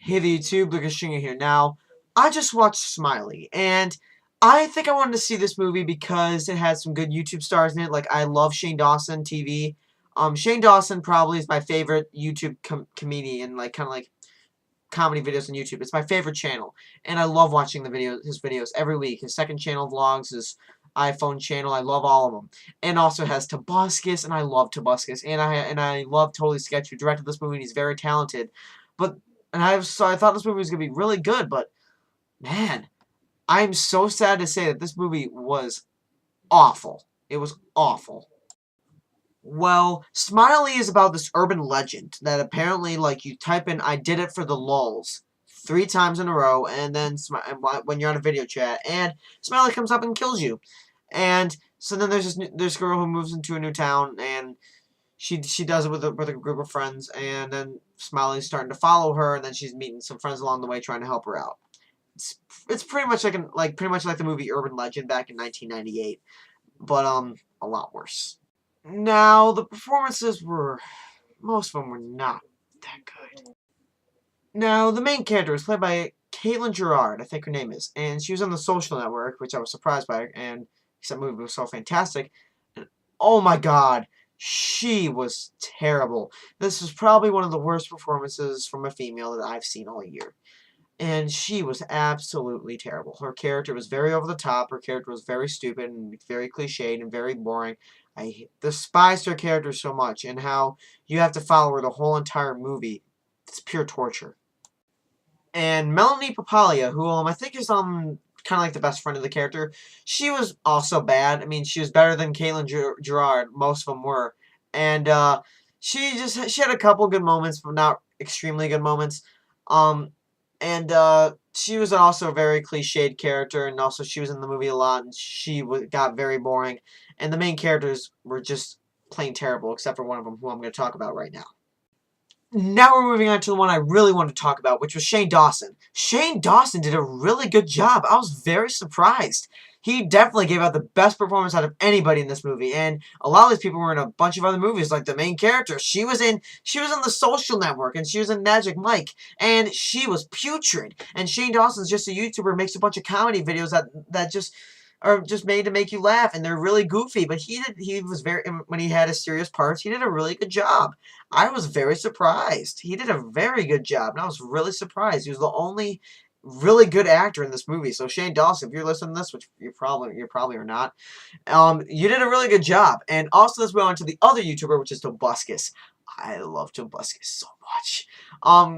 Hey the YouTube, Lucas Stringer here. Now, I just watched Smiley, and I think I wanted to see this movie because it had some good YouTube stars in it. Like, I love Shane Dawson TV. Shane Dawson probably is my favorite YouTube comedian, like, kind of like comedy videos on YouTube. It's my favorite channel, and I love watching his videos every week. His second channel vlogs, his iPhone channel, I love all of them. And also has Tobuscus, and I love Tobuscus, and I love Totally Sketch, who directed this movie, and he's very talented. But I thought this movie was gonna be really good, but man, I'm so sad to say that this movie was awful. It was awful. Well, Smiley is about this urban legend that apparently, like, you type in "I did it for the lulz" 3 times in a row, and then when you're on a video chat, and Smiley comes up and kills you. And so then there's this girl who moves into a new town, and she does it with a group of friends, and then Smiley's starting to follow her, and then she's meeting some friends along the way trying to help her out. It's pretty much pretty much like the movie Urban Legend back in 1998, but a lot worse. Now, the performances were, most of them were not that good. Now, the main character was played by Caitlin Gerard, I think her name is, and she was on The Social Network, which I was surprised by, and that movie was so fantastic. And oh my god, she was terrible. This was probably one of the worst performances from a female that I've seen all year. And she was absolutely terrible. Her character was very over the top. Her character was very stupid and very cliched and very boring. I despised her character so much, and how you have to follow her the whole entire movie. It's pure torture. And Melanie Papalia, who I think is kind of like the best friend of the character, she was also bad. I mean, she was better than Caitlin Gerard. Most of them were, and she had a couple good moments, but not extremely good moments. Um, and she was also a very cliched character, and also she was in the movie a lot, and she got very boring. And the main characters were just plain terrible, except for one of them, who I'm going to talk about right now. Now we're moving on to the one I really wanted to talk about, which was Shane Dawson. Shane Dawson did a really good job. I was very surprised. He definitely gave out the best performance out of anybody in this movie, and a lot of these people were in a bunch of other movies, like the main character. She was in The Social Network, and she was in Magic Mike, and she was putrid. And Shane Dawson's just a YouTuber, makes a bunch of comedy videos that just are just made to make you laugh, and they're really goofy. But he was very, when he had his serious parts, he did a really good job. I was very surprised. He did a very good job, and I was really surprised. He was the only really good actor in this movie. So Shane Dawson, if you're listening to this, which you probably are not, you did a really good job. And also, let's move on to the other YouTuber, which is Tobuscus. I love Tobuscus so much.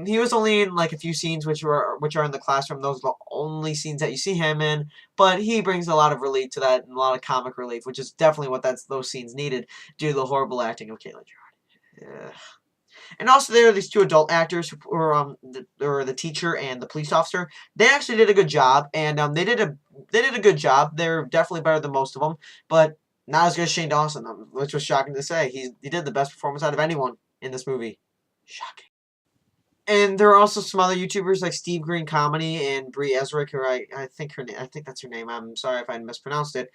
He was only in like a few scenes, which are in the classroom. Those are the only scenes that you see him in. But he brings a lot of relief to that, and a lot of comic relief, which is definitely what those scenes needed due to the horrible acting of Caitlin Gerard. Yeah. And also, there are these two adult actors who were the teacher and the police officer. They actually did a good job, and they did a good job. They're definitely better than most of them, but not as good as Shane Dawson, which was shocking to say. He did the best performance out of anyone in this movie. Shocking. And there are also some other YouTubers like Steve Green Comedy and Brie Ezrick, who I think that's her name. I'm sorry if I mispronounced it.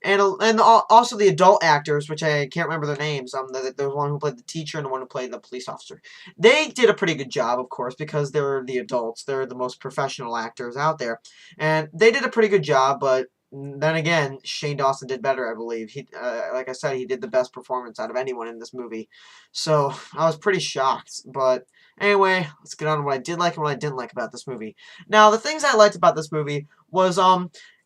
And also the adult actors, which I can't remember their names. The one who played the teacher and the one who played the police officer. They did a pretty good job, of course, because they're the adults. They're the most professional actors out there, and they did a pretty good job. But then again, Shane Dawson did better, I believe. Like I said, he did the best performance out of anyone in this movie. So I was pretty shocked, but. Anyway, let's get on to what I did like and what I didn't like about this movie. Now, the things I liked about this movie was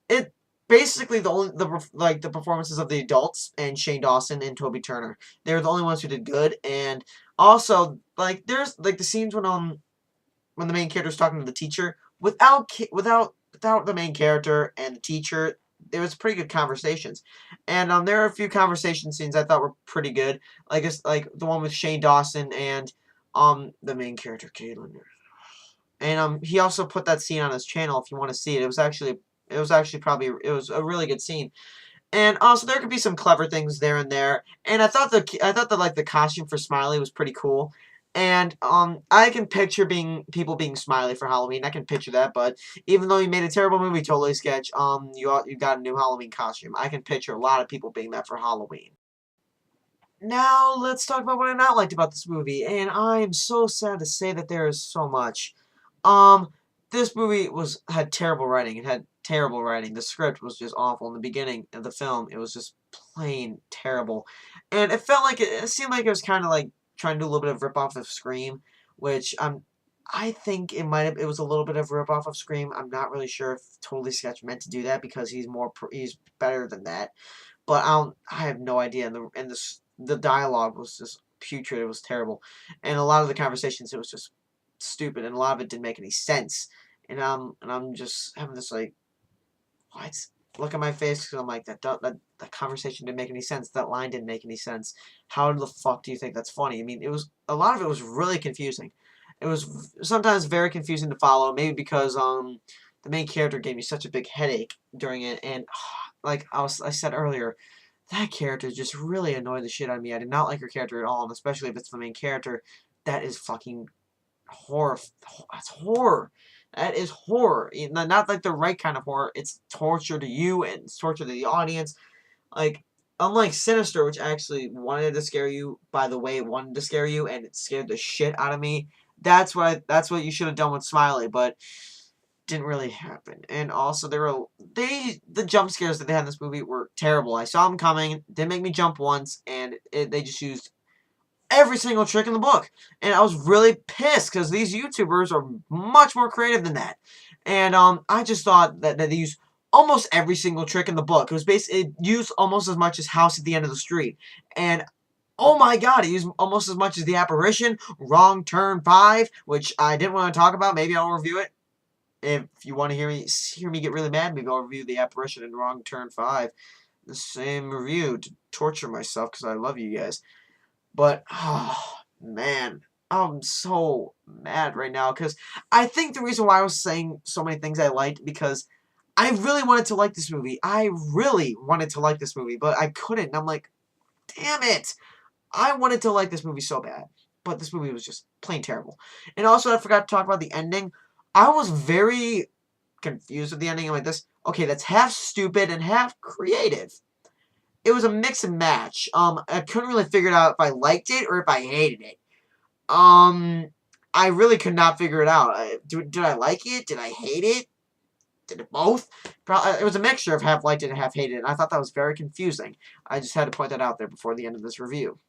it basically the performances of the adults and Shane Dawson and Toby Turner. They were the only ones who did good, and also there's like the scenes when the main character's talking to the teacher without the main character and the teacher. There was pretty good conversations, and there are a few conversation scenes I thought were pretty good. Like the one with Shane Dawson and the main character Caitlin. And he also put that scene on his channel if you want to see it. It was a really good scene. And also there could be some clever things there and there. And I thought like the costume for Smiley was pretty cool. And I can picture people being Smiley for Halloween. I can picture that, but even though you made a terrible movie, Totally Sketch, you got a new Halloween costume. I can picture a lot of people being that for Halloween. Now, let's talk about what I not liked about this movie, and I am so sad to say that there is so much. Um, this movie had terrible writing. It had terrible writing. The script was just awful. In the beginning of the film, it was just plain terrible. And it felt like it seemed like it was kind of like trying to do a little bit of rip-off of Scream, which I think it was a little bit of rip-off of Scream. I'm not really sure if Totally Sketch meant to do that because he's better than that. But I have no idea. The dialogue was just putrid. It was terrible, and a lot of the conversations, it was just stupid, and a lot of it didn't make any sense. And I'm just having this like, what? Look at my face because I'm like, that conversation didn't make any sense. That line didn't make any sense. How the fuck do you think that's funny? I mean, a lot of it was really confusing. It was sometimes very confusing to follow. Maybe because the main character gave me such a big headache during it, and like I said earlier, that character just really annoyed the shit out of me. I did not like her character at all, and especially if it's the main character. That is fucking horror. That's horror. That is horror. Not like the right kind of horror. It's torture to you and it's torture to the audience. Like, unlike Sinister, which actually wanted to scare you by the way it wanted to scare you, and it scared the shit out of me. That's what you should have done with Smiley, but didn't really happen. And also, the jump scares that they had in this movie were terrible. I saw them coming. They make me jump once, and they just used every single trick in the book. And I was really pissed because these YouTubers are much more creative than that. And I just thought that they used almost every single trick in the book. It used almost as much as House at the End of the Street. And oh my god, it used almost as much as The Apparition, Wrong Turn 5, which I didn't want to talk about. Maybe I'll review it. If you want to hear me get really mad, maybe I'll review The Apparition and Wrong Turn 5. The same review to torture myself because I love you guys. But, oh, man, I'm so mad right now because I think the reason why I was saying so many things I liked because I really wanted to like this movie. I really wanted to like this movie, but I couldn't. And I'm like, damn it. I wanted to like this movie so bad, but this movie was just plain terrible. And also, I forgot to talk about the ending. I was very confused with the ending. I'm like, okay, that's half stupid and half creative. It was a mix and match. I couldn't really figure it out if I liked it or if I hated it. I really could not figure it out. Did I like it? Did I hate it? Did it both? It was a mixture of half liked it and half hated it, and I thought that was very confusing. I just had to point that out there before the end of this review.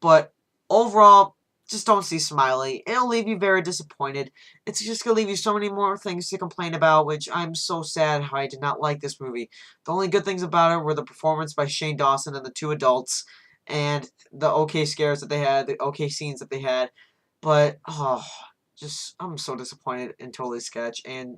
But overall, just don't see Smiley. It'll leave you very disappointed. It's just going to leave you so many more things to complain about, which I'm so sad how I did not like this movie. The only good things about it were the performance by Shane Dawson and the two adults, and the okay scares that they had, the okay scenes that they had. But, I'm so disappointed in Totally Sketch, and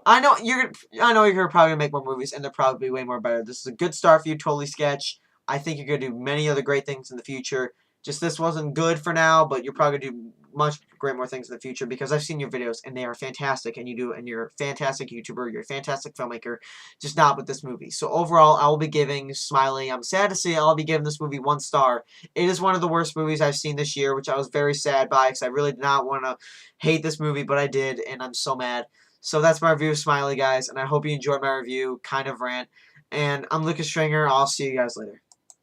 I know you're probably gonna make more movies, and they're probably way more better. This is a good start for you, Totally Sketch. I think you're gonna do many other great things in the future. Just this wasn't good for now, but you're probably gonna do much great more things in the future because I've seen your videos and they are fantastic, and you're a fantastic YouTuber, you're a fantastic filmmaker, just not with this movie. So overall, I will be giving Smiley. I'm sad to say I'll be giving this movie 1 star. It is one of the worst movies I've seen this year, which I was very sad by because I really did not want to hate this movie, but I did, and I'm so mad. So that's my review of Smiley, guys, and I hope you enjoyed my review, kind of rant. And I'm Lucas Stringer. I'll see you guys later.